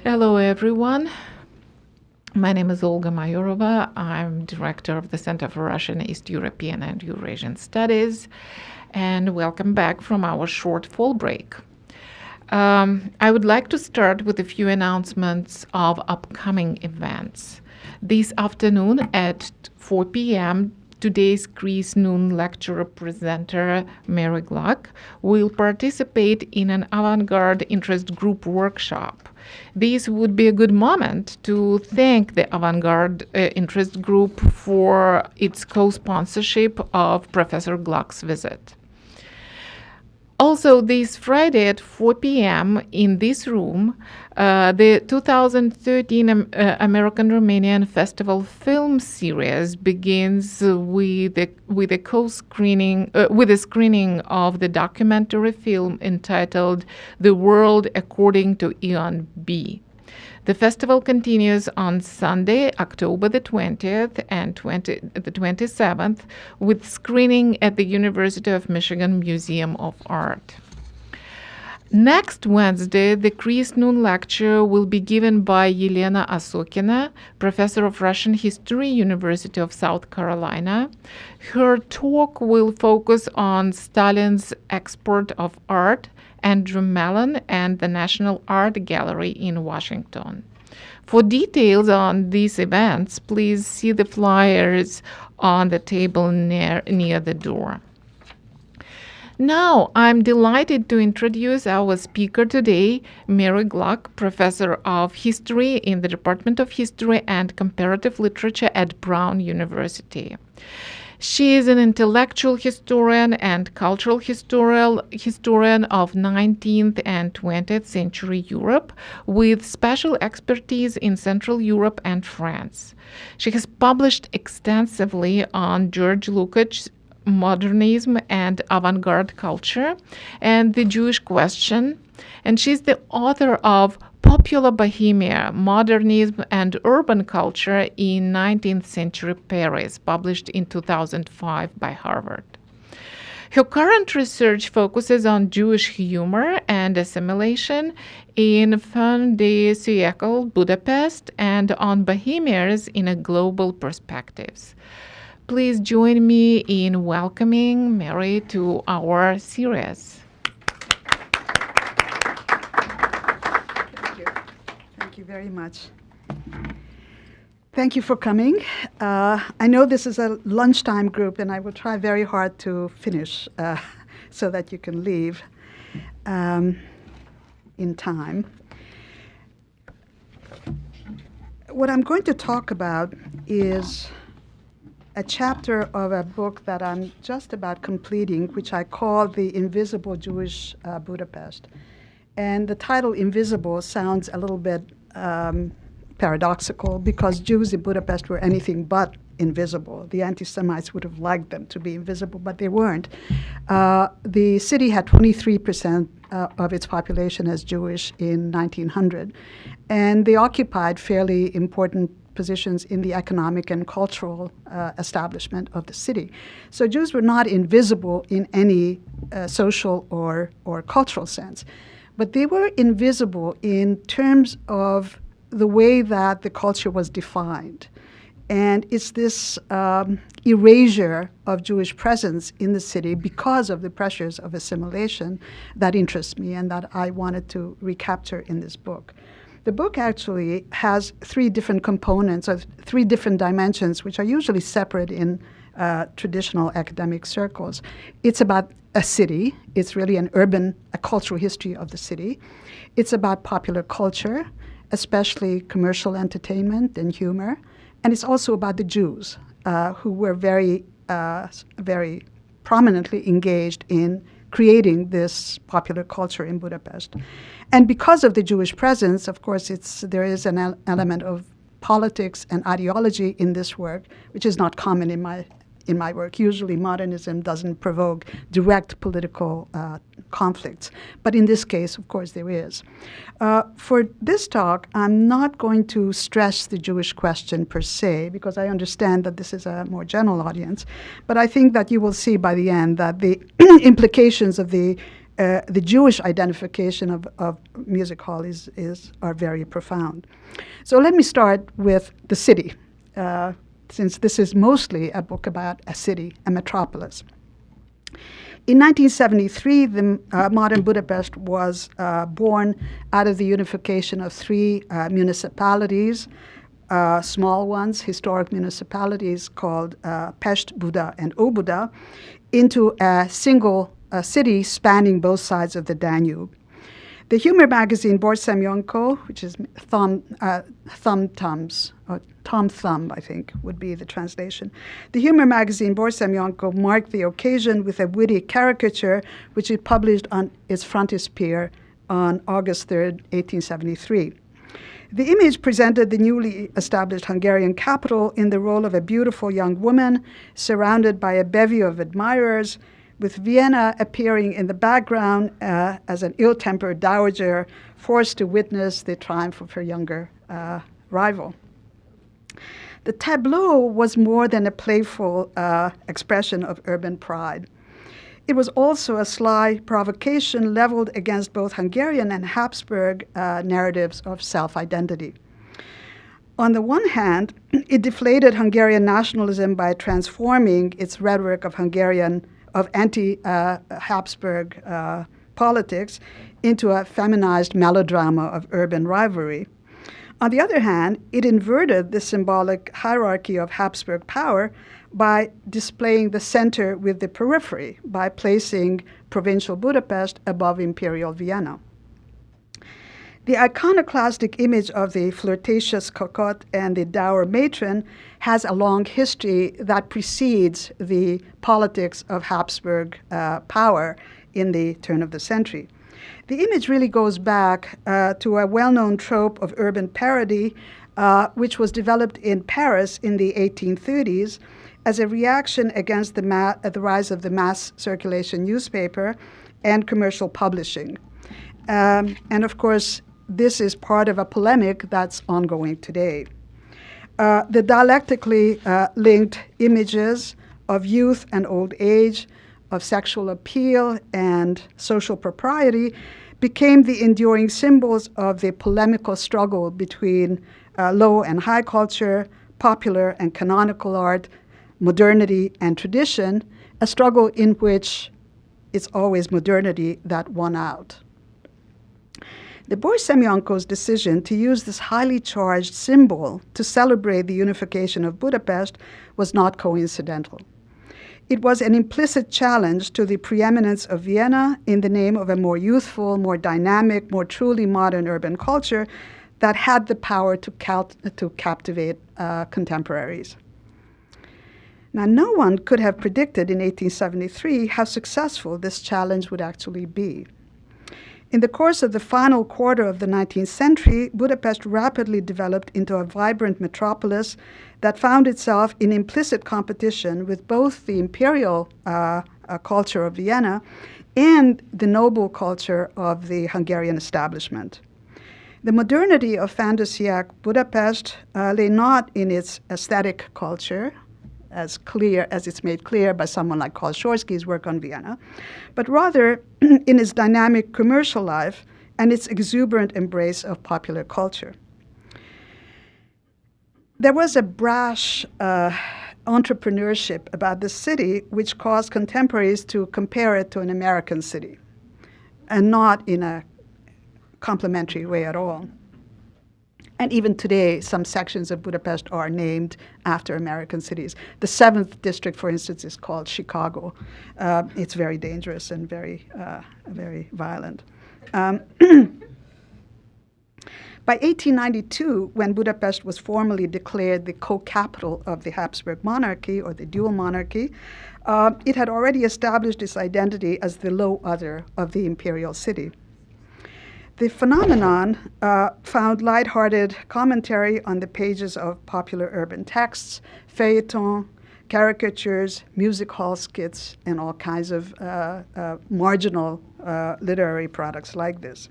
Hello, everyone. My name is Olga Mayorova. I'm director of the Center for Russian, East European, and Eurasian Studies, and welcome back from our short fall break. I would like to start with a few announcements of upcoming events. This afternoon at 4 p.m., today's Greece Noon lecture presenter, Mera Glock, will participate in an avant-garde interest group workshop. This would be a good moment to thank the avant-garde interest group for its co-sponsorship of Professor Glock's visit. Also, this Friday at 4 p.m. in this room, the 2013 American-Romanian Festival Film Series begins with a screening of the documentary film entitled "The World According to Ion B." The festival continues on Sunday, October the 20th and the 27th, with screening at the University of Michigan Museum of Art. Next Wednesday, the Greece Noon lecture will be given by Yelena Asokina, professor of Russian history, University of South Carolina. Her talk will focus on Stalin's export of art, Andrew Mellon, and the National Art Gallery in Washington. For details on these events, please see the flyers on the table near the door. Now, I'm delighted to introduce our speaker today, Mera Glock, professor of history in the Department of History and Comparative Literature at Brown University. She is an intellectual historian and cultural historian of 19th and 20th century Europe, with special expertise in Central Europe and France. She has published extensively on George Lukács' modernism and avant-garde culture and the Jewish question, and she's the author of Popular Bohemia, Modernism and Urban Culture in 19th Century Paris, published in 2005 by Harvard. Her current research focuses on Jewish humor and assimilation in Fin de Siècle, Budapest, and on Bohemians in a global perspectives. Please join me in welcoming Mary to our series. Thank you very much. Thank you for coming. I know this is a lunchtime group, and I will try very hard to finish so that you can leave in time. What I'm going to talk about is a chapter of a book that I'm just about completing, which I call The Invisible Jewish Budapest. And the title Invisible sounds a little bit paradoxical, because Jews in Budapest were anything but invisible. The anti-Semites would have liked them to be invisible, but they weren't. The city had 23% of its population as Jewish in 1900, and they occupied fairly important positions in the economic and cultural establishment of the city. So Jews were not invisible in any social or cultural sense, but they were invisible in terms of the way that the culture was defined. And it's this erasure of Jewish presence in the city because of the pressures of assimilation that interests me and that I wanted to recapture in this book. The book actually has three different components, or three different dimensions, which are usually separate in traditional academic circles. It's about a city. It's really a cultural history of the city. It's about popular culture, especially commercial entertainment and humor. And it's also about the Jews, who were very, very prominently engaged in creating this popular culture in Budapest. And because of the Jewish presence, of course, there is an element of politics and ideology in this work, which is not common in my work. Usually modernism doesn't provoke direct political conflicts. But in this case, of course, there is. For this talk, I'm not going to stress the Jewish question per se, because I understand that this is a more general audience. But I think that you will see by the end that the implications of the the Jewish identification of music hall are very profound. So let me start with the city, since this is mostly a book about a city, a metropolis. In 1973, the modern Budapest was born out of the unification of three municipalities, small ones, historic municipalities called Pest, Buda, and Óbuda, into a single city spanning both sides of the Danube. The humor magazine Borsemionko, which is Thumb Thumbs, or Tom Thumb, I think, would be the translation. The humor magazine Borsemionko marked the occasion with a witty caricature, which it published on its frontispiece on August 3rd, 1873. The image presented the newly established Hungarian capital in the role of a beautiful young woman surrounded by a bevy of admirers, with Vienna appearing in the background as an ill-tempered dowager forced to witness the triumph of her younger rival. The tableau was more than a playful expression of urban pride. It was also a sly provocation leveled against both Hungarian and Habsburg narratives of self-identity. On the one hand, it deflated Hungarian nationalism by transforming its rhetoric of anti-Habsburg politics into a feminized melodrama of urban rivalry. On the other hand, it inverted the symbolic hierarchy of Habsburg power by displaying the center with the periphery, by placing provincial Budapest above imperial Vienna. The iconoclastic image of the flirtatious cocotte and the dour matron has a long history that precedes the politics of Habsburg power in the turn of the century. The image really goes back to a well-known trope of urban parody, which was developed in Paris in the 1830s as a reaction against the rise of the mass circulation newspaper and commercial publishing. And of course, this is part of a polemic that's ongoing today. The dialectically linked images of youth and old age, of sexual appeal and social propriety became the enduring symbols of the polemical struggle between low and high culture, popular and canonical art, modernity and tradition, a struggle in which it's always modernity that won out. The Borsemionko's decision to use this highly charged symbol to celebrate the unification of Budapest was not coincidental. It was an implicit challenge to the preeminence of Vienna in the name of a more youthful, more dynamic, more truly modern urban culture that had the power to captivate contemporaries. Now, no one could have predicted in 1873 how successful this challenge would actually be. In the course of the final quarter of the 19th century, Budapest rapidly developed into a vibrant metropolis that found itself in implicit competition with both the imperial culture of Vienna and the noble culture of the Hungarian establishment. The modernity of fin de siècle Budapest lay not in its aesthetic culture, as it's made clear by someone like Karl Schorsky's work on Vienna, but rather in its dynamic commercial life and its exuberant embrace of popular culture. There was a brash entrepreneurship about the city which caused contemporaries to compare it to an American city, and not in a complimentary way at all. And even today, some sections of Budapest are named after American cities. The 7th district, for instance, is called Chicago. It's very dangerous and very violent. By 1892, when Budapest was formally declared the co-capital of the Habsburg monarchy, or the dual monarchy, it had already established its identity as the low other of the imperial city. The phenomenon found lighthearted commentary on the pages of popular urban texts, feuilletons, caricatures, music hall skits, and all kinds of marginal literary products like this.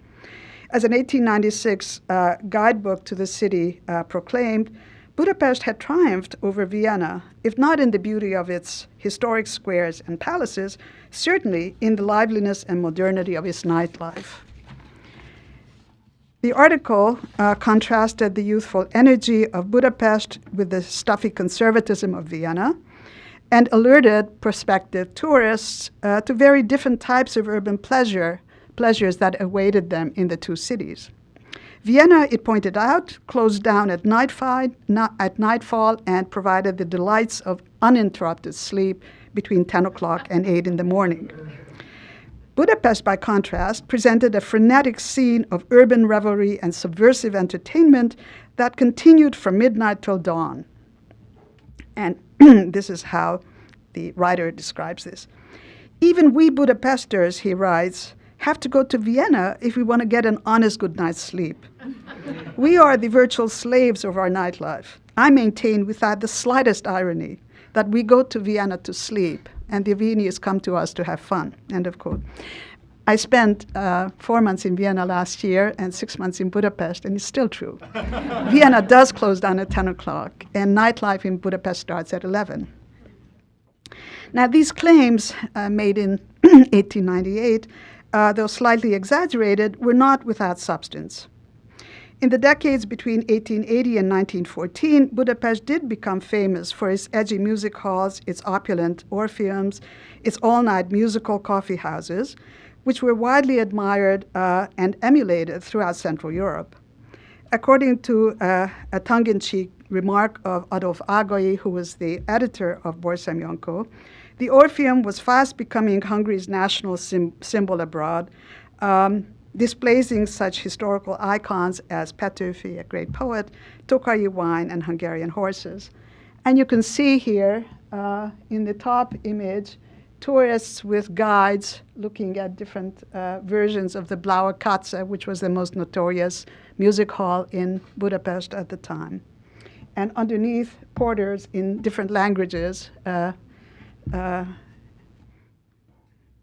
As an 1896 guidebook to the city proclaimed, Budapest had triumphed over Vienna, if not in the beauty of its historic squares and palaces, certainly in the liveliness and modernity of its nightlife. The article contrasted the youthful energy of Budapest with the stuffy conservatism of Vienna and alerted prospective tourists to very different types of urban pleasures that awaited them in the two cities. Vienna, it pointed out, closed down at nightfall and provided the delights of uninterrupted sleep between 10 o'clock and 8 in the morning. Budapest, by contrast, presented a frenetic scene of urban revelry and subversive entertainment that continued from midnight till dawn. And this is how the writer describes this. Even we Budapesters, he writes, have to go to Vienna if we want to get an honest good night's sleep. We are the virtual slaves of our nightlife. I maintain without the slightest irony that we go to Vienna to sleep and the Viennese come to us to have fun, end of quote. I spent 4 months in Vienna last year and 6 months in Budapest, and it's still true. Vienna does close down at 10 o'clock, and nightlife in Budapest starts at 11. Now, these claims made in 1898, though slightly exaggerated, were not without substance. In the decades between 1880 and 1914, Budapest did become famous for its edgy music halls, its opulent Orpheums, its all-night musical coffee houses, which were widely admired and emulated throughout Central Europe. According to a tongue-in-cheek remark of Adolf Agai, who was the editor of Borsemyonko, the Orpheum was fast becoming Hungary's national symbol abroad, displacing such historical icons as Petőfi, a great poet, Tokaji wine, and Hungarian horses. And you can see here in the top image, tourists with guides looking at different versions of the Blaue Katze, which was the most notorious music hall in Budapest at the time. And underneath, porters in different languages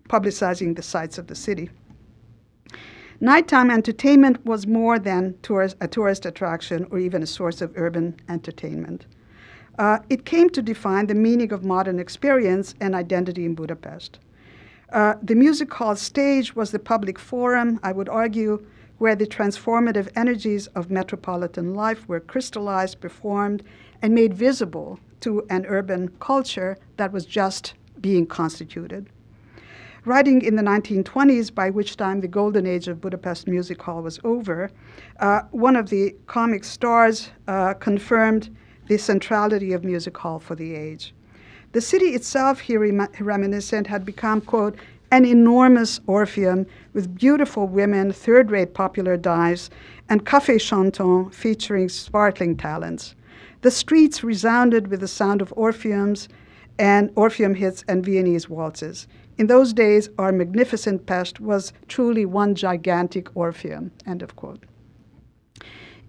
publicizing the sights of the city. Nighttime entertainment was more than a tourist attraction or even a source of urban entertainment. It came to define the meaning of modern experience and identity in Budapest. The music hall stage was the public forum, I would argue, where the transformative energies of metropolitan life were crystallized, performed, and made visible to an urban culture that was just being constituted. Writing in the 1920s, by which time the golden age of Budapest Music Hall was over, one of the comic stars confirmed the centrality of music hall for the age. The city itself, he reminiscent, had become, quote, an enormous Orpheum with beautiful women, third-rate popular dives, and café chantant featuring sparkling talents. The streets resounded with the sound of Orpheums and Orpheum hits and Viennese waltzes. In those days, our magnificent Pest was truly one gigantic Orpheum, end of quote.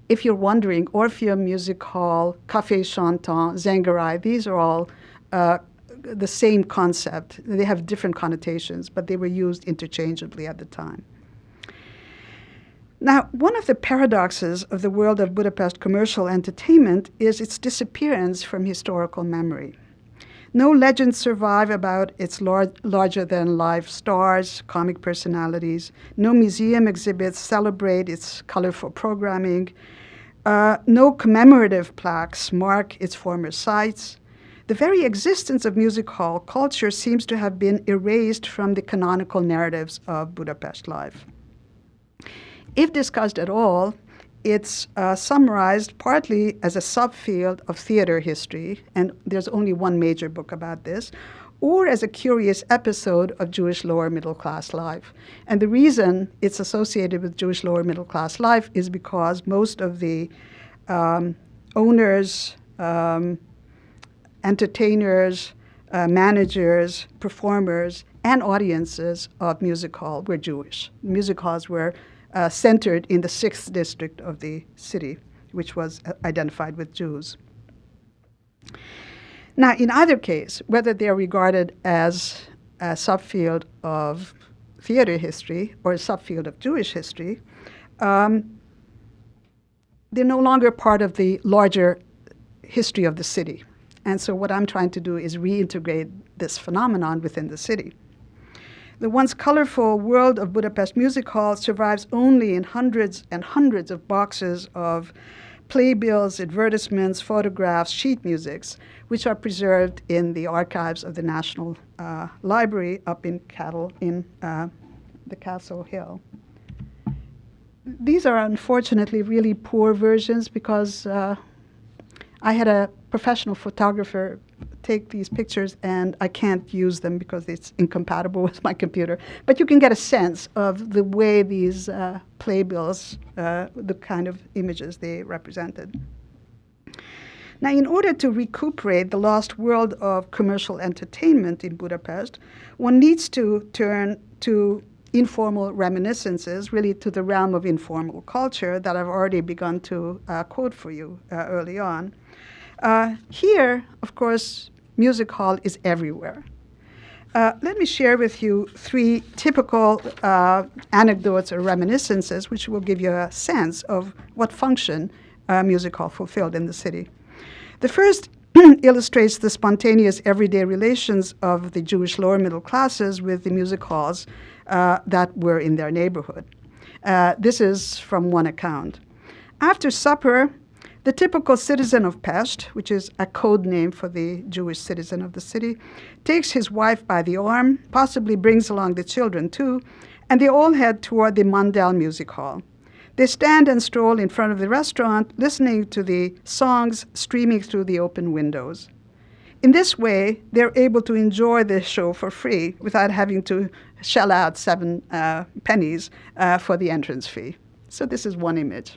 If you're wondering, Orpheum Music Hall, Café Chantant, Zengarei, these are all the same concept. They have different connotations, but they were used interchangeably at the time. Now, one of the paradoxes of the world of Budapest commercial entertainment is its disappearance from historical memory. No legends survive about its larger-than-life stars, comic personalities. No museum exhibits celebrate its colorful programming. No commemorative plaques mark its former sites. The very existence of music hall culture seems to have been erased from the canonical narratives of Budapest life. If discussed at all, it's summarized partly as a subfield of theater history, and there's only one major book about this, or as a curious episode of Jewish lower middle class life. And the reason it's associated with Jewish lower middle class life is because most of the owners, entertainers, managers, performers, and audiences of music hall were Jewish. Music halls were centered in the 6th district of the city, which was identified with Jews. Now, in either case, whether they are regarded as a subfield of theater history or a subfield of Jewish history, they're no longer part of the larger history of the city. And so what I'm trying to do is reintegrate this phenomenon within the city. The once colorful world of Budapest Music Hall survives only in hundreds and hundreds of boxes of playbills, advertisements, photographs, sheet musics, which are preserved in the archives of the National Library up in the Castle Hill. These are unfortunately really poor versions because I had a professional photographer take these pictures and I can't use them because it's incompatible with my computer. But you can get a sense of the way these playbills, the kind of images they represented. Now, in order to recuperate the lost world of commercial entertainment in Budapest, one needs to turn to informal reminiscences, really to the realm of informal culture that I've already begun to quote for you early on. Here, of course, music hall is everywhere. Let me share with you three typical anecdotes or reminiscences which will give you a sense of what function music hall fulfilled in the city. The first illustrates the spontaneous everyday relations of the Jewish lower middle classes with the music halls that were in their neighborhood. This is from one account. After supper, the typical citizen of Pest, which is a code name for the Jewish citizen of the city, takes his wife by the arm, possibly brings along the children too, and they all head toward the Mandel Music Hall. They stand and stroll in front of the restaurant, listening to the songs streaming through the open windows. In this way, they're able to enjoy the show for free without having to shell out 7 pennies for the entrance fee. So this is one image.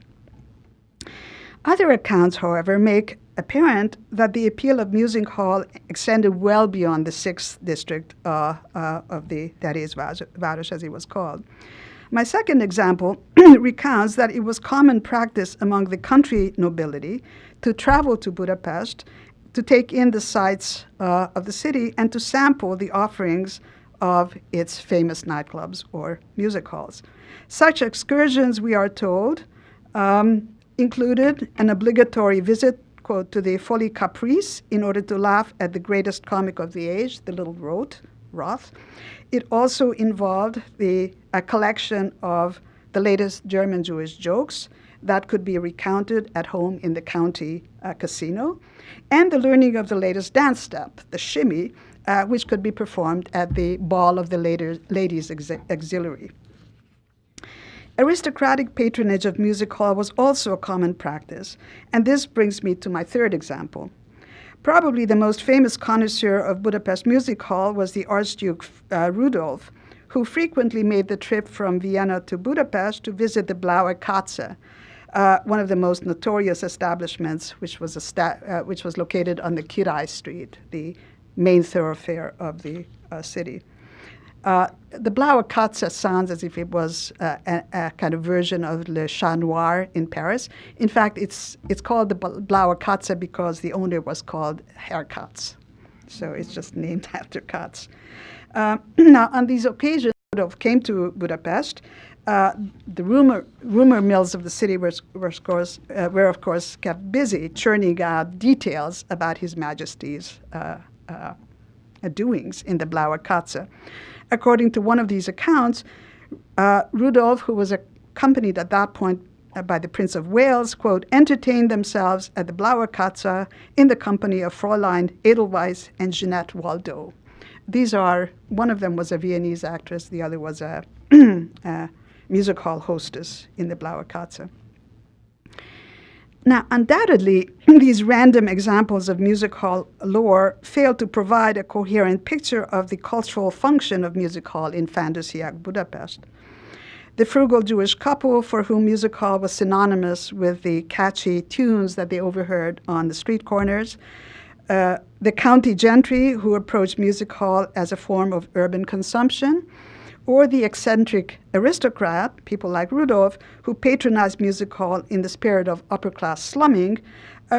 Other accounts, however, make apparent that the appeal of music hall extended well beyond the 6th district of the Város, as it was called. My second example recounts that it was common practice among the country nobility to travel to Budapest, to take in the sights of the city, and to sample the offerings of its famous nightclubs or music halls. Such excursions, we are told, included an obligatory visit, quote, to the Folie Caprice in order to laugh at the greatest comic of the age, the little Roth. It also involved a collection of the latest German Jewish jokes that could be recounted at home in the county casino, and the learning of the latest dance step, the shimmy, which could be performed at the ball of the ladies' auxiliary. Aristocratic patronage of music hall was also a common practice, and this brings me to my third example. Probably the most famous connoisseur of Budapest Music Hall was the Archduke Rudolf, who frequently made the trip from Vienna to Budapest to visit the Blaue Katze, one of the most notorious establishments, which was located on the Király Street, the main thoroughfare of the city. The Blaue Katze sounds as if it was a kind of version of Le Chat Noir in Paris. In fact, it's called the Blaue Katze because the owner was called Herr Katz. So it's just named after Katz. Now, on these occasions, Rudolf came to Budapest. The rumor mills of the city were of course kept busy churning out details about His Majesty's doings in the Blaue Katze. According to one of these accounts, Rudolf, who was accompanied at that point by the Prince of Wales, quote, entertained themselves at the Blaue Katze in the company of Fräulein Edelweiss and Jeanette Waldo. One of them was a Viennese actress, the other was a music hall hostess in the Blaue Katze. Now, undoubtedly, these random examples of music hall lore fail to provide a coherent picture of the cultural function of music hall in fin de siècle Budapest. The frugal Jewish couple for whom music hall was synonymous with the catchy tunes that they overheard on the street corners, the county gentry who approached music hall as a form of urban consumption, or the eccentric aristocrat, people like Rudolf, who patronized music hall in the spirit of upper-class slumming,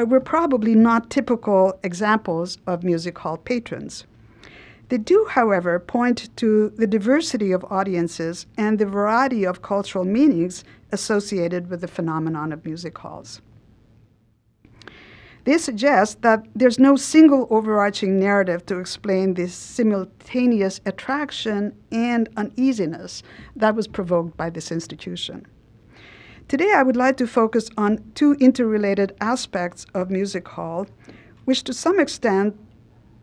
were probably not typical examples of music hall patrons. They do, however, point to the diversity of audiences and the variety of cultural meanings associated with the phenomenon of music halls. They suggest that there's no single overarching narrative to explain this simultaneous attraction and uneasiness that was provoked by this institution. Today, I would like to focus on two interrelated aspects of music hall, which to some extent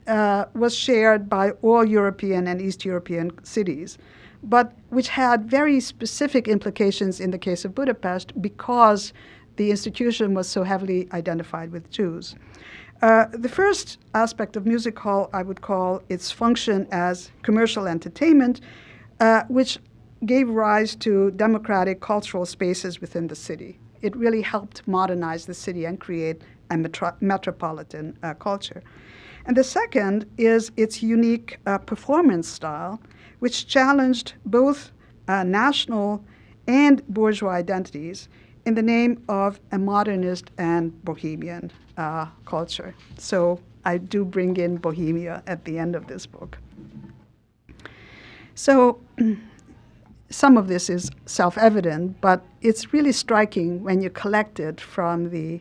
was shared by all European and East European cities, but which had very specific implications in the case of Budapest because the institution was so heavily identified with Jews. The first aspect of music hall I would call its function as commercial entertainment, which gave rise to democratic cultural spaces within the city. It really helped modernize the city and create a metropolitan culture. And the second is its unique performance style, which challenged both national and bourgeois identities in the name of a modernist and bohemian culture. So I do bring in Bohemia at the end of this book. So some of this is self-evident, but it's really striking when you collect it from the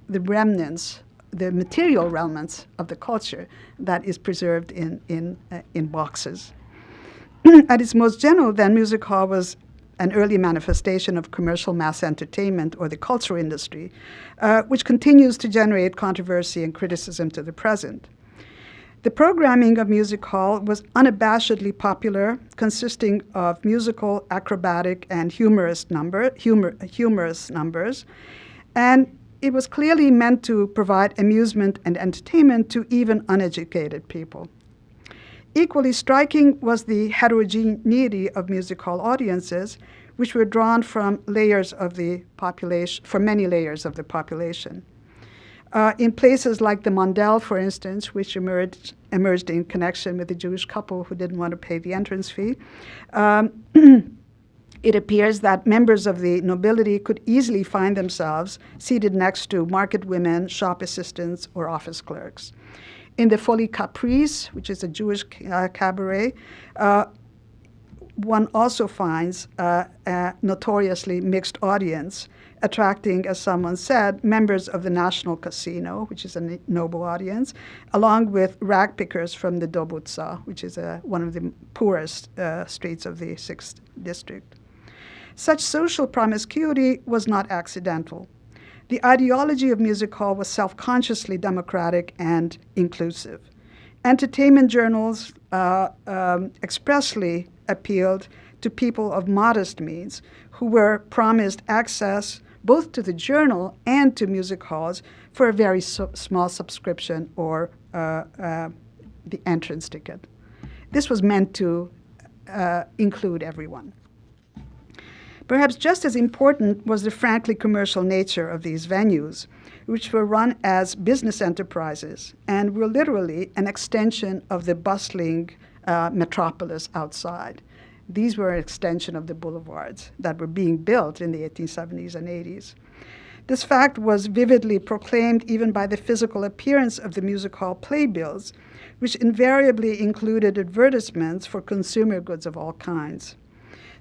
remnants, the material remnants of the culture that is preserved in boxes. At its most general, then, music hall was an early manifestation of commercial mass entertainment or the cultural industry, which continues to generate controversy and criticism to the present. The programming of music hall was unabashedly popular, consisting of musical, acrobatic, and humorous numbers, and it was clearly meant to provide amusement and entertainment to even uneducated people. Equally striking was the heterogeneity of music hall audiences, which were drawn from layers of the population, from many layers of the population. In places like the Mondel, for instance, which emerged in connection with a Jewish couple who didn't want to pay the entrance fee, it appears that members of the nobility could easily find themselves seated next to market women, shop assistants, or office clerks. In the Folie Caprice, which is a Jewish cabaret, one also finds a notoriously mixed audience, attracting, as someone said, members of the National Casino, which is a noble audience, along with ragpickers from the Dobutsa, which is one of the poorest streets of the 6th district. Such social promiscuity was not accidental. The ideology of music hall was self-consciously democratic and inclusive. Entertainment journals expressly appealed to people of modest means who were promised access both to the journal and to music halls for a very small subscription or the entrance ticket. This was meant to include everyone. Perhaps just as important was the frankly commercial nature of these venues, which were run as business enterprises and were literally an extension of the bustling metropolis outside. These were an extension of the boulevards that were being built in the 1870s and 80s. This fact was vividly proclaimed even by the physical appearance of the music hall playbills, which invariably included advertisements for consumer goods of all kinds.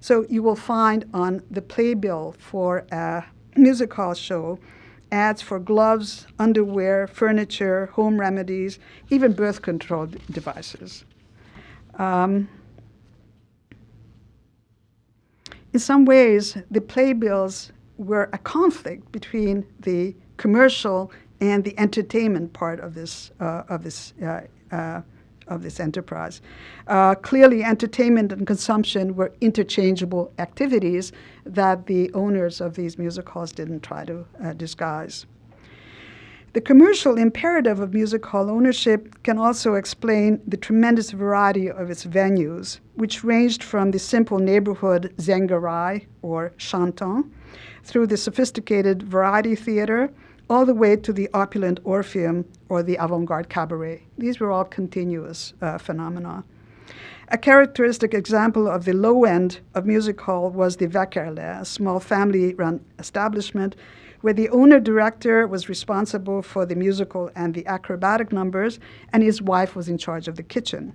So you will find on the playbill for a music hall show ads for gloves, underwear, furniture, home remedies, even birth control devices. In some ways, the playbills were a conflict between the commercial and the entertainment part of this enterprise. Clearly, entertainment and consumption were interchangeable activities that the owners of these music halls didn't try to disguise. The commercial imperative of music hall ownership can also explain the tremendous variety of its venues, which ranged from the simple neighborhood Zengarei or Chanton, through the sophisticated variety theater, all the way to the opulent Orpheum or the avant-garde cabaret. These were all continuous phenomena. A characteristic example of the low end of music hall was the Weckerle, a small family-run establishment where the owner-director was responsible for the musical and the acrobatic numbers, and his wife was in charge of the kitchen.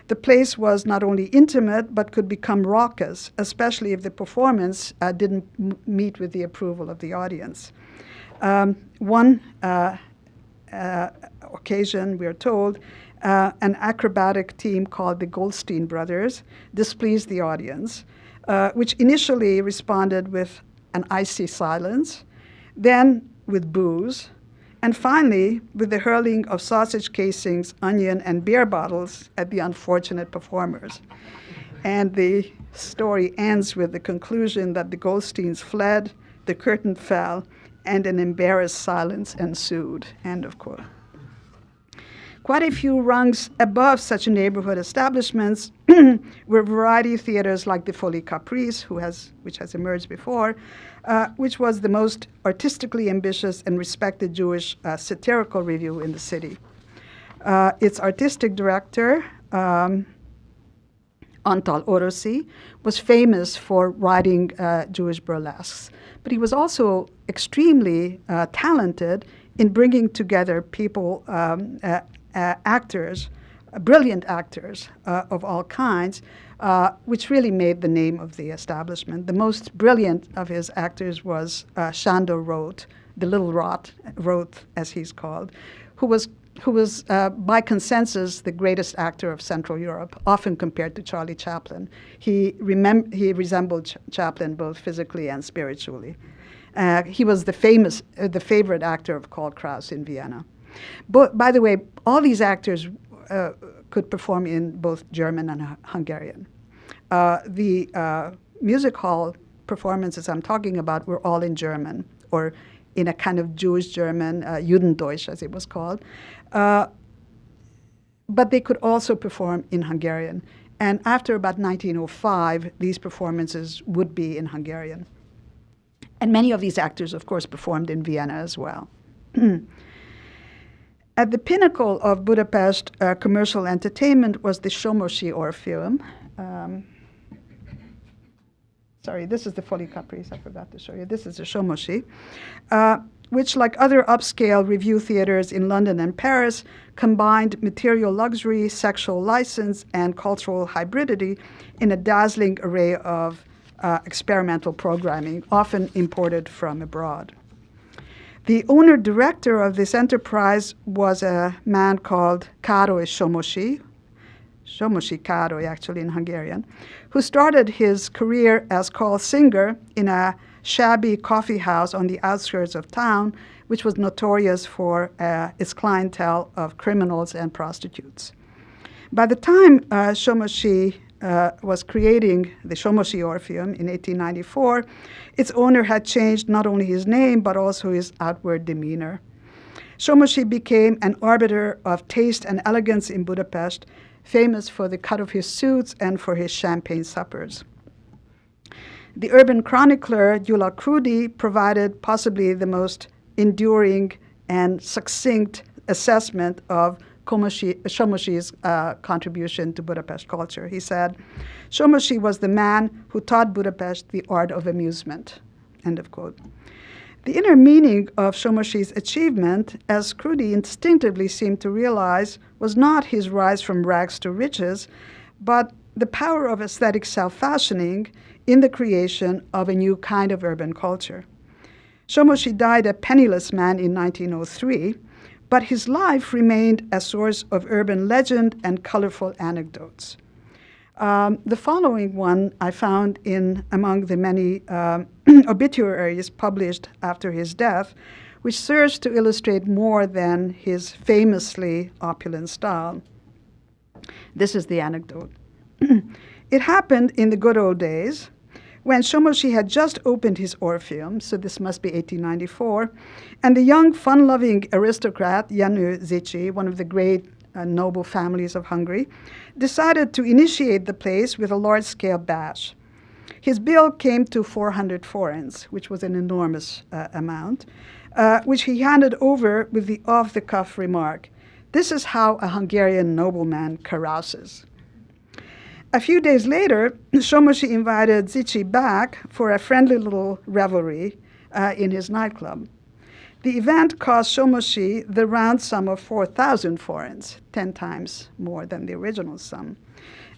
The place was not only intimate, but could become raucous, especially if the performance didn't meet with the approval of the audience. One occasion, we are told, an acrobatic team called the Goldstein Brothers displeased the audience, which initially responded with an icy silence, then with boos, and finally with the hurling of sausage casings, onion, and beer bottles at the unfortunate performers. And the story ends with the conclusion that the Goldsteins fled, the curtain fell, and an embarrassed silence ensued, end of quote. Quite a few rungs above such neighborhood establishments were variety theaters like the Folie Caprice, which has emerged before, which was the most artistically ambitious and respected Jewish satirical revue in the city. Its artistic director, Antal Orosi, was famous for writing Jewish burlesques, but he was also extremely talented in bringing together people, actors, brilliant actors of all kinds, which really made the name of the establishment. The most brilliant of his actors was Sándor Roth, the Little Roth, as he's called, who was by consensus the greatest actor of Central Europe, often compared to Charlie Chaplin. He resembled Chaplin both physically and spiritually. He was the favorite actor of Karl Kraus in Vienna. But, by the way, all these actors could perform in both German and Hungarian. The music hall performances I'm talking about were all in German, or in a kind of Jewish German, Judendeutsch as it was called. But they could also perform in Hungarian. And after about 1905, these performances would be in Hungarian. And many of these actors, of course, performed in Vienna as well. At the pinnacle of Budapest commercial entertainment was the Somosi Orpheum. Sorry, this is the Folie Caprice, I forgot to show you. This is the Somosi, which, like other upscale revue theaters in London and Paris, combined material luxury, sexual license, and cultural hybridity in a dazzling array of experimental programming, often imported from abroad. The owner-director of this enterprise was a man called Károly Somosi Károly, actually in Hungarian, who started his career as call singer in a shabby coffee house on the outskirts of town, which was notorious for its clientele of criminals and prostitutes. By the time Somosi was creating the Somosi Orpheum in 1894, its owner had changed not only his name, but also his outward demeanor. Somosi became an arbiter of taste and elegance in Budapest, famous for the cut of his suits and for his champagne suppers. The urban chronicler Gyula Krudi provided possibly the most enduring and succinct assessment of Somosi's contribution to Budapest culture. He said, "Somosi was the man who taught Budapest the art of amusement," end of quote. The inner meaning of Somosi's achievement, as Krudi instinctively seemed to realize, was not his rise from rags to riches, but the power of aesthetic self-fashioning in the creation of a new kind of urban culture. Somosi died a penniless man in 1903, but his life remained a source of urban legend and colorful anecdotes. The following one I found among the many obituaries published after his death, which serves to illustrate more than his famously opulent style. This is the anecdote. It happened in the good old days, when Somosi had just opened his Orpheum, so this must be 1894, and the young, fun-loving aristocrat, Jenő Zichy, one of the great noble families of Hungary, decided to initiate the place with a large-scale bash. His bill came to 400 forints, which was an enormous amount, which he handed over with the off-the-cuff remark, "This is how a Hungarian nobleman carouses." A few days later, Somosi invited Zichy back for a friendly little revelry in his nightclub. The event cost Somosi the round sum of 4,000 forints, 10 times more than the original sum.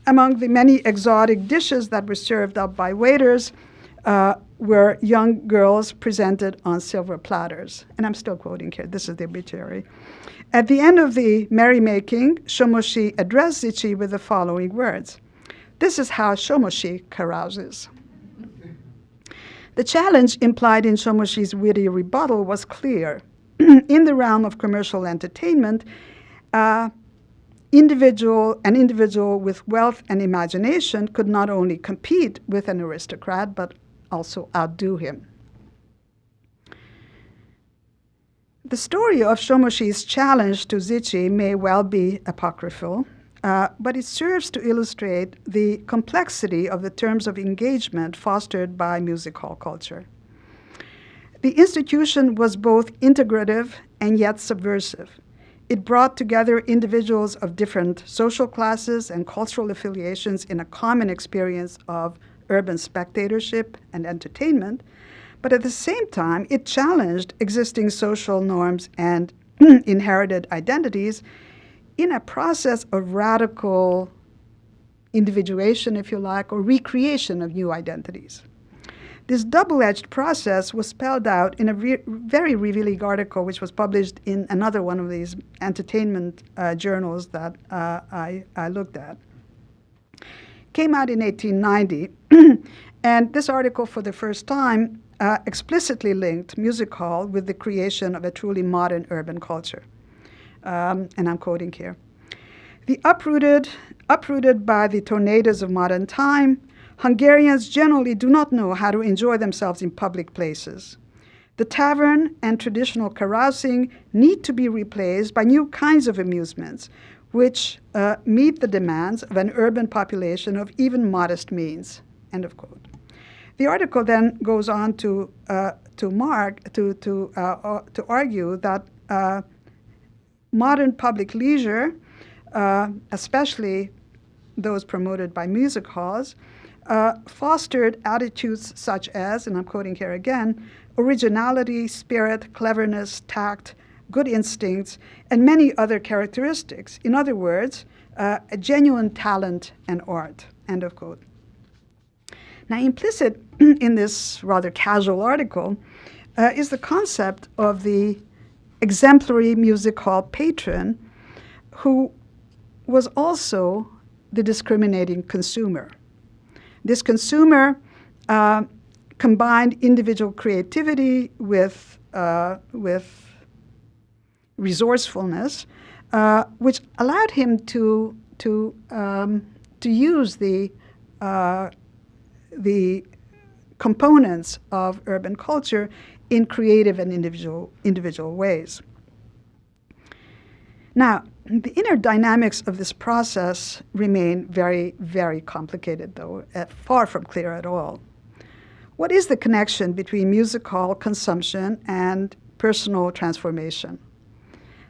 Among the many exotic dishes that were served up by waiters were young girls presented on silver platters. And I'm still quoting here. This is the obituary. At the end of the merrymaking, Somosi addressed Zichy with the following words. This is how Somosi carouses. The challenge implied in Somoshi's witty rebuttal was clear. In the realm of commercial entertainment, an individual with wealth and imagination could not only compete with an aristocrat, but also outdo him. The story of Somoshi's challenge to Zichy may well be apocryphal, but it serves to illustrate the complexity of the terms of engagement fostered by music hall culture. The institution was both integrative and yet subversive. It brought together individuals of different social classes and cultural affiliations in a common experience of urban spectatorship and entertainment, but at the same time, it challenged existing social norms and inherited identities in a process of radical individuation, if you like, or recreation of new identities. This double-edged process was spelled out in a very revealing article which was published in another one of these entertainment journals that I looked at. Came out in 1890, and this article for the first time explicitly linked music hall with the creation of a truly modern urban culture. And I'm quoting here. The uprooted by the tornadoes of modern time, Hungarians generally do not know how to enjoy themselves in public places. The tavern and traditional carousing need to be replaced by new kinds of amusements, which meet the demands of an urban population of even modest means. End of quote. The article then goes on to argue that modern public leisure, especially those promoted by music halls, fostered attitudes such as, and I'm quoting here again, originality, spirit, cleverness, tact, good instincts, and many other characteristics. In other words, a genuine talent and art, end of quote. Now, implicit in this rather casual article is the concept of the exemplary music hall patron who was also the discriminating consumer. This consumer combined individual creativity with resourcefulness, which allowed him to use the components of urban culture in creative and individual ways. Now, the inner dynamics of this process remain very, very complicated, though, far from clear at all. What is the connection between music hall consumption and personal transformation?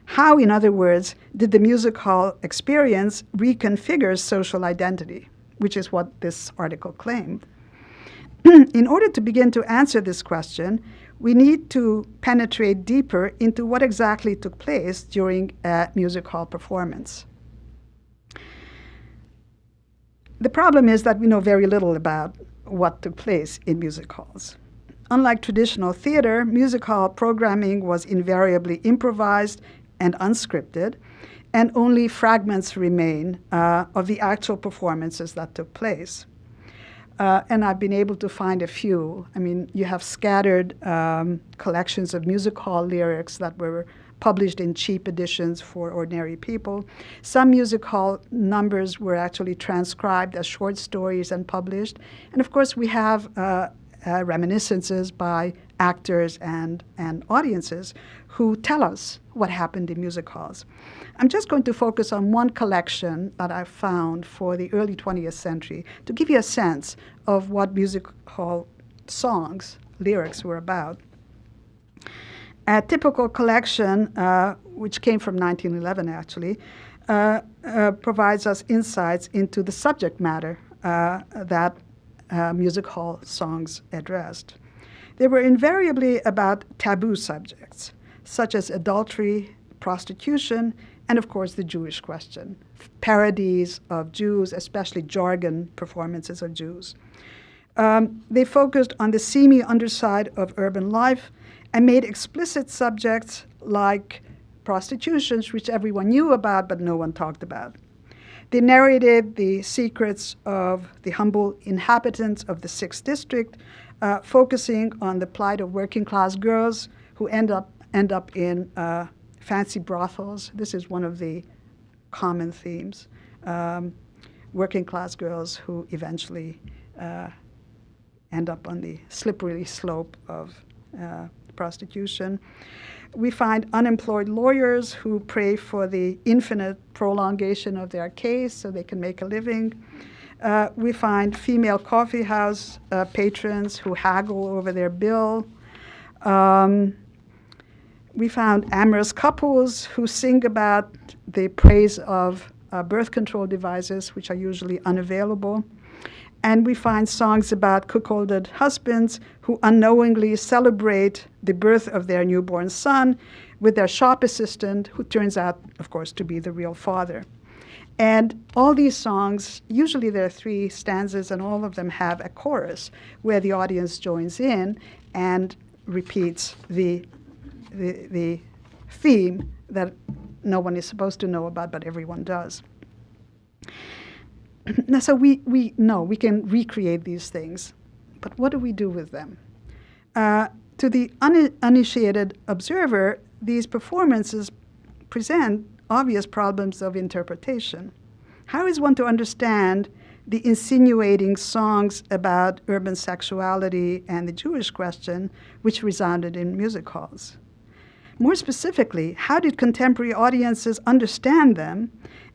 How, in other words, did the music hall experience reconfigure social identity, which is what this article claimed? In order to begin to answer this question, we need to penetrate deeper into what exactly took place during a music hall performance. The problem is that we know very little about what took place in music halls. Unlike traditional theater, music hall programming was invariably improvised and unscripted, and only fragments remain of the actual performances that took place. And I've been able to find a few. I mean, you have scattered collections of music hall lyrics that were published in cheap editions for ordinary people. Some music hall numbers were actually transcribed as short stories and published. And of course, we have reminiscences by actors and audiences who tell us what happened in music halls. I'm just going to focus on one collection that I found for the early 20th century to give you a sense of what music hall songs, lyrics were about. A typical collection, which came from 1911 actually, provides us insights into the subject matter that music hall songs addressed. They were invariably about taboo subjects, such as adultery, prostitution, and of course the Jewish question, parodies of Jews, especially jargon performances of Jews. They focused on the seamy underside of urban life and made explicit subjects like prostitution, which everyone knew about but no one talked about. They narrated the secrets of the humble inhabitants of the 6th District, focusing on the plight of working class girls who end up in fancy brothels. This is one of the common themes. Working class girls who eventually end up on the slippery slope of prostitution. We find unemployed lawyers who pray for the infinite prolongation of their case so they can make a living. We find female coffee house patrons who haggle over their bill. We found amorous couples who sing about the praise of birth control devices, which are usually unavailable. And we find songs about cuckolded husbands who unknowingly celebrate the birth of their newborn son with their shop assistant, who turns out, of course, to be the real father. And all these songs, usually there are 3 stanzas, and all of them have a chorus where the audience joins in and repeats the theme that no one is supposed to know about, but everyone does. Now, so we know we can recreate these things, but what do we do with them? To the uninitiated observer, these performances present obvious problems of interpretation. How is one to understand the insinuating songs about urban sexuality and the Jewish question, which resounded in music halls? More specifically, how did contemporary audiences understand them,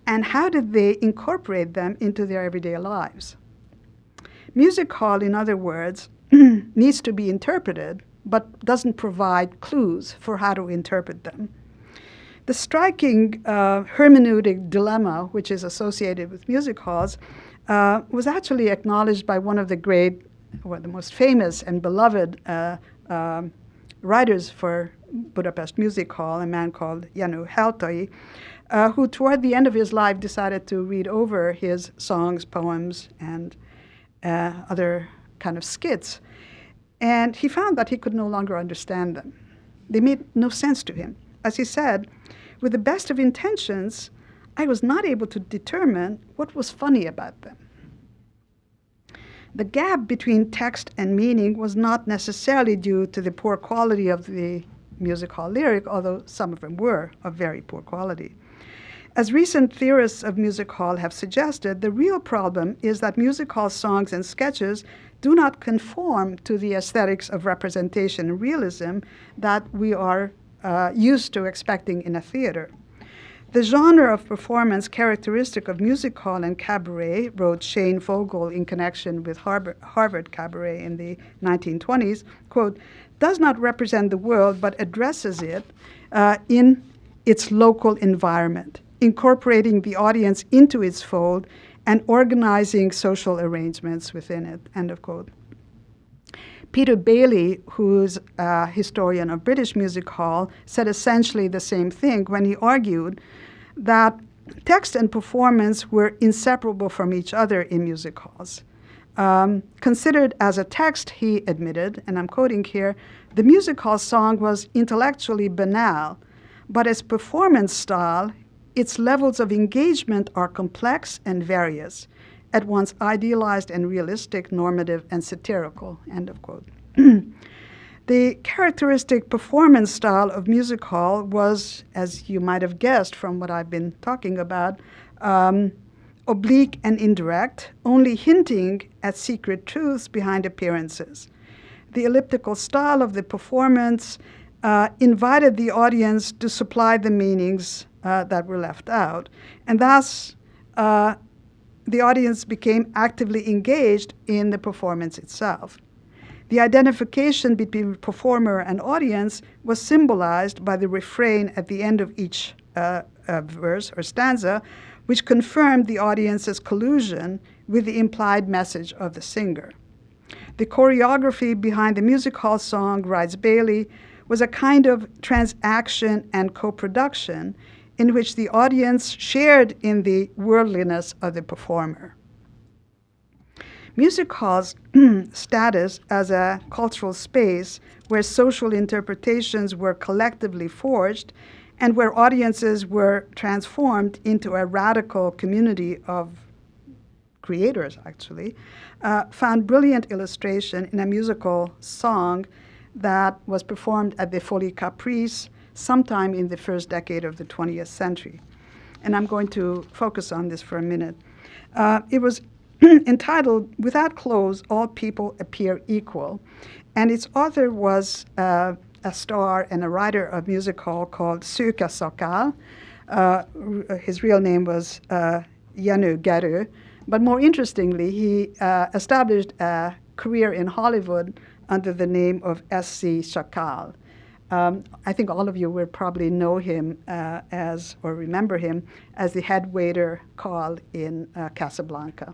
and how did they incorporate them into their everyday lives? Music hall, in other words, needs to be interpreted, but doesn't provide clues for how to interpret them. The striking hermeneutic dilemma, which is associated with music halls, was actually acknowledged by one of the great, or the most famous and beloved writers for Budapest Music Hall, a man called Jenő Heltai, who toward the end of his life decided to read over his songs, poems, and other kind of skits. And he found that he could no longer understand them. They made no sense to him. As he said, with the best of intentions, I was not able to determine what was funny about them. The gap between text and meaning was not necessarily due to the poor quality of the music hall lyric, although some of them were of very poor quality. As recent theorists of music hall have suggested, the real problem is that music hall songs and sketches do not conform to the aesthetics of representation and realism that we are used to expecting in a theater. The genre of performance characteristic of music hall and cabaret, wrote Shane Vogel in connection with Harvard Cabaret in the 1920s, quote, does not represent the world but addresses it in its local environment, incorporating the audience into its fold and organizing social arrangements within it, end of quote. Peter Bailey, who's a historian of British music hall, said essentially the same thing when he argued that text and performance were inseparable from each other in music halls. Considered as a text, he admitted, and I'm quoting here, the music hall song was intellectually banal, but as performance style, its levels of engagement are complex and various, at once idealized and realistic, normative and satirical, end of quote. The characteristic performance style of music hall was, as you might have guessed from what I've been talking about, oblique and indirect, only hinting at secret truths behind appearances. The elliptical style of the performance invited the audience to supply the meanings that were left out, and thus the audience became actively engaged in the performance itself. The identification between performer and audience was symbolized by the refrain at the end of each verse or stanza, which confirmed the audience's collusion with the implied message of the singer. The choreography behind the music hall song, writes Bailey, was a kind of transaction and co-production in which the audience shared in the worldliness of the performer. Music hall's status as a cultural space where social interpretations were collectively forged and where audiences were transformed into a radical community of creators, actually, found brilliant illustration in a musical song that was performed at the Folie Caprice sometime in the first decade of the 20th century. And I'm going to focus on this for a minute. It was entitled, Without Clothes, All People Appear Equal. And its author was a star and a writer of music hall called Siècle Sokal. His real name was Janu Garu. But more interestingly, he established a career in Hollywood under the name of S.C. Shakal. I think all of you will probably know him or remember him as the head waiter Carl in Casablanca.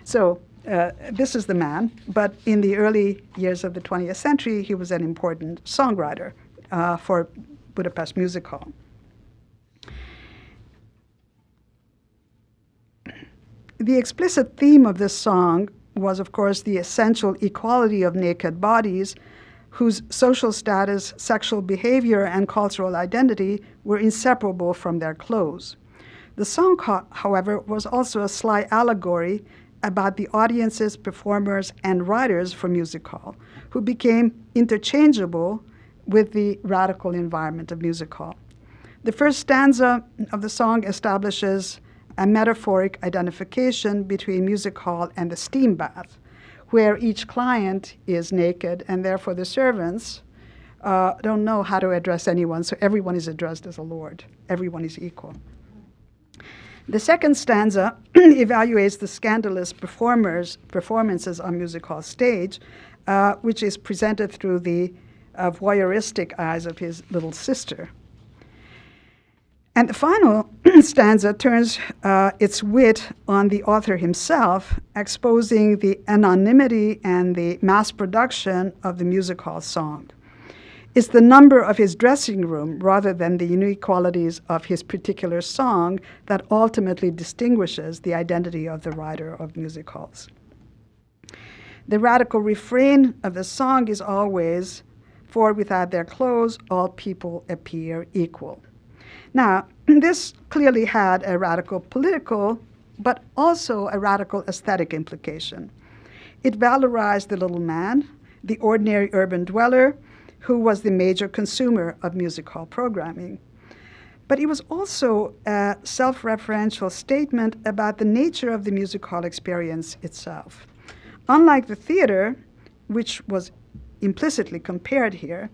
So this is the man, but in the early years of the 20th century, he was an important songwriter for Budapest Music Hall. The explicit theme of this song was, of course, the essential equality of naked bodies whose social status, sexual behavior, and cultural identity were inseparable from their clothes. The song, however, was also a sly allegory about the audiences, performers, and writers for music hall, who became interchangeable with the radical environment of music hall. The first stanza of the song establishes a metaphoric identification between music hall and the steam bath, where each client is naked, and therefore the servants don't know how to address anyone, so everyone is addressed as a lord. Everyone is equal. The second stanza evaluates the scandalous performances on music hall stage, which is presented through the voyeuristic eyes of his little sister. And the final stanza turns its wit on the author himself, exposing the anonymity and the mass production of the music hall song. It's the number of his dressing room rather than the unique qualities of his particular song that ultimately distinguishes the identity of the writer of music halls. The radical refrain of the song is always, "For without their clothes, all people appear equal." Now, this clearly had a radical political, but also a radical aesthetic implication. It valorized the little man, the ordinary urban dweller, who was the major consumer of music hall programming. But it was also a self-referential statement about the nature of the music hall experience itself. Unlike the theater, which was implicitly compared here,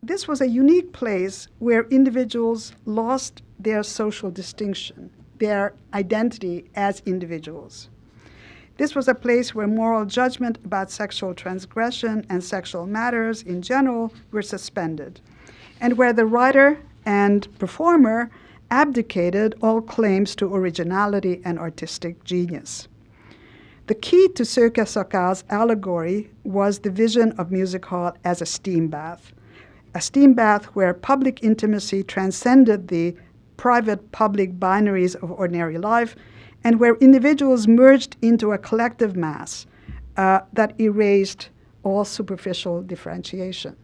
this was a unique place where individuals lost their social distinction, their identity as individuals. This was a place where moral judgment about sexual transgression and sexual matters in general were suspended, and where the writer and performer abdicated all claims to originality and artistic genius. The key to Siècle Sokal's allegory was the vision of music hall as a steam bath where public intimacy transcended the private-public binaries of ordinary life, and where individuals merged into a collective mass that erased all superficial differentiation.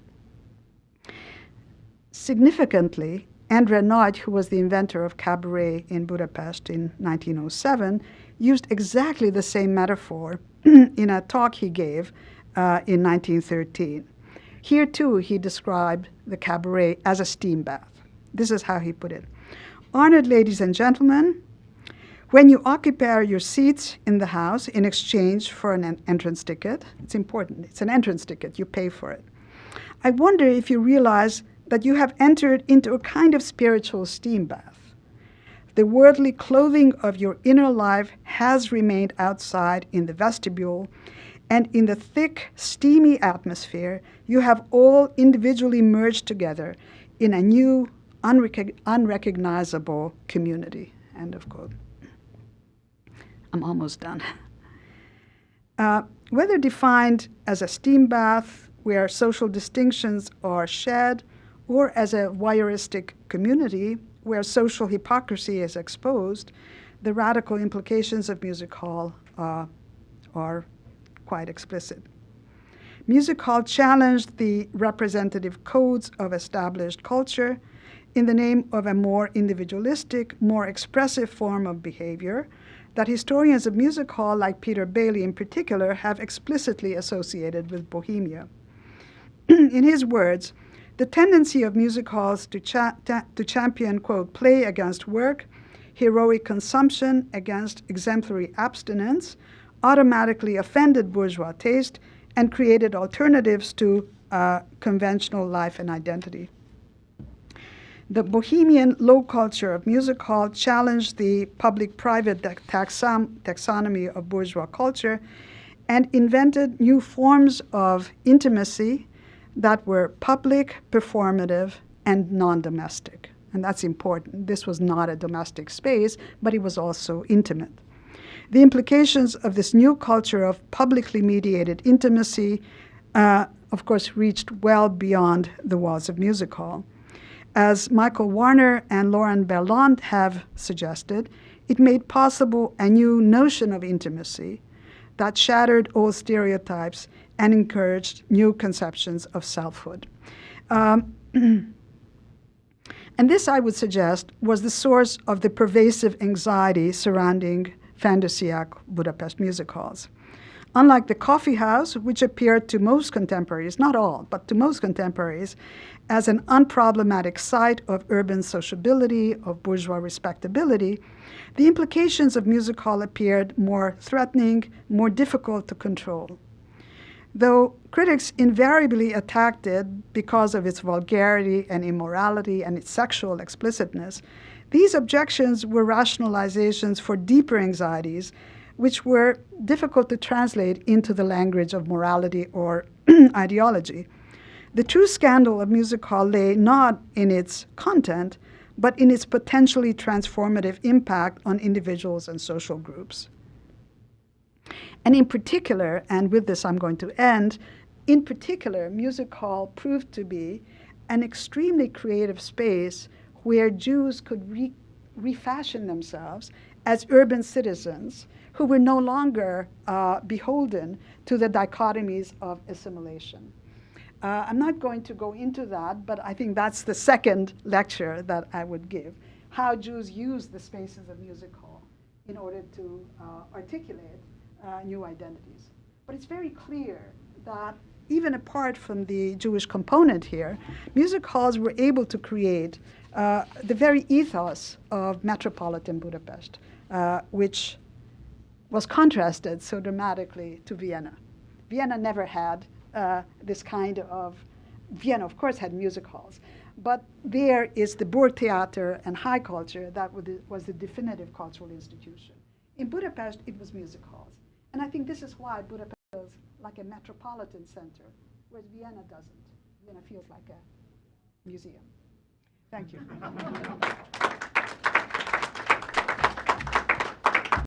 Significantly, Endre Nagy, who was the inventor of cabaret in Budapest in 1907, used exactly the same metaphor in a talk he gave in 1913. Here, too, he described the cabaret as a steam bath. This is how he put it. "Honored ladies and gentlemen, when you occupy your seats in the house in exchange for an entrance ticket," it's important, it's an entrance ticket, you pay for it, "I wonder if you realize that you have entered into a kind of spiritual steam bath. The worldly clothing of your inner life has remained outside in the vestibule, and in the thick, steamy atmosphere, you have all individually merged together in a new, unrecognizable community." End of quote. I'm almost done. Whether defined as a steam bath where social distinctions are shed, or as a voyeuristic community where social hypocrisy is exposed, the radical implications of music hall are quite explicit. Music hall challenged the representative codes of established culture in the name of a more individualistic, more expressive form of behavior that historians of music hall, like Peter Bailey in particular, have explicitly associated with Bohemia. In his words, the tendency of music halls to champion, quote, play against work, heroic consumption against exemplary abstinence, automatically offended bourgeois taste and created alternatives to conventional life and identity. The Bohemian low culture of music hall challenged the public-private taxonomy of bourgeois culture and invented new forms of intimacy that were public, performative, and non-domestic. And that's important. This was not a domestic space, but it was also intimate. The implications of this new culture of publicly mediated intimacy, of course, reached well beyond the walls of music hall. As Michael Warner and Lauren Berlant have suggested, it made possible a new notion of intimacy that shattered old stereotypes and encouraged new conceptions of selfhood. And this, I would suggest, was the source of the pervasive anxiety surrounding fin de siècle Budapest music halls. Unlike the coffee house, which appeared to most contemporaries, not all, but to most contemporaries, as an unproblematic site of urban sociability, of bourgeois respectability, the implications of music hall appeared more threatening, more difficult to control. Though critics invariably attacked it because of its vulgarity and immorality and its sexual explicitness, these objections were rationalizations for deeper anxieties, which were difficult to translate into the language of morality or ideology. The true scandal of music hall lay not in its content, but in its potentially transformative impact on individuals and social groups. And in particular, and with this I'm going to end, in particular, music hall proved to be an extremely creative space where Jews could refashion themselves as urban citizens who were no longer beholden to the dichotomies of assimilation. I'm not going to go into that, but I think that's the second lecture that I would give, how Jews use the spaces of music hall in order to articulate new identities. But it's very clear that even apart from the Jewish component here, music halls were able to create the very ethos of metropolitan Budapest, which was contrasted so dramatically to Vienna. Vienna never had this kind of, Vienna of course had music halls, but there is the Burgtheater and high culture that was the definitive cultural institution. In Budapest, it was music halls. And I think this is why Budapest feels like a metropolitan center, whereas Vienna doesn't. Vienna feels like a museum. Thank you.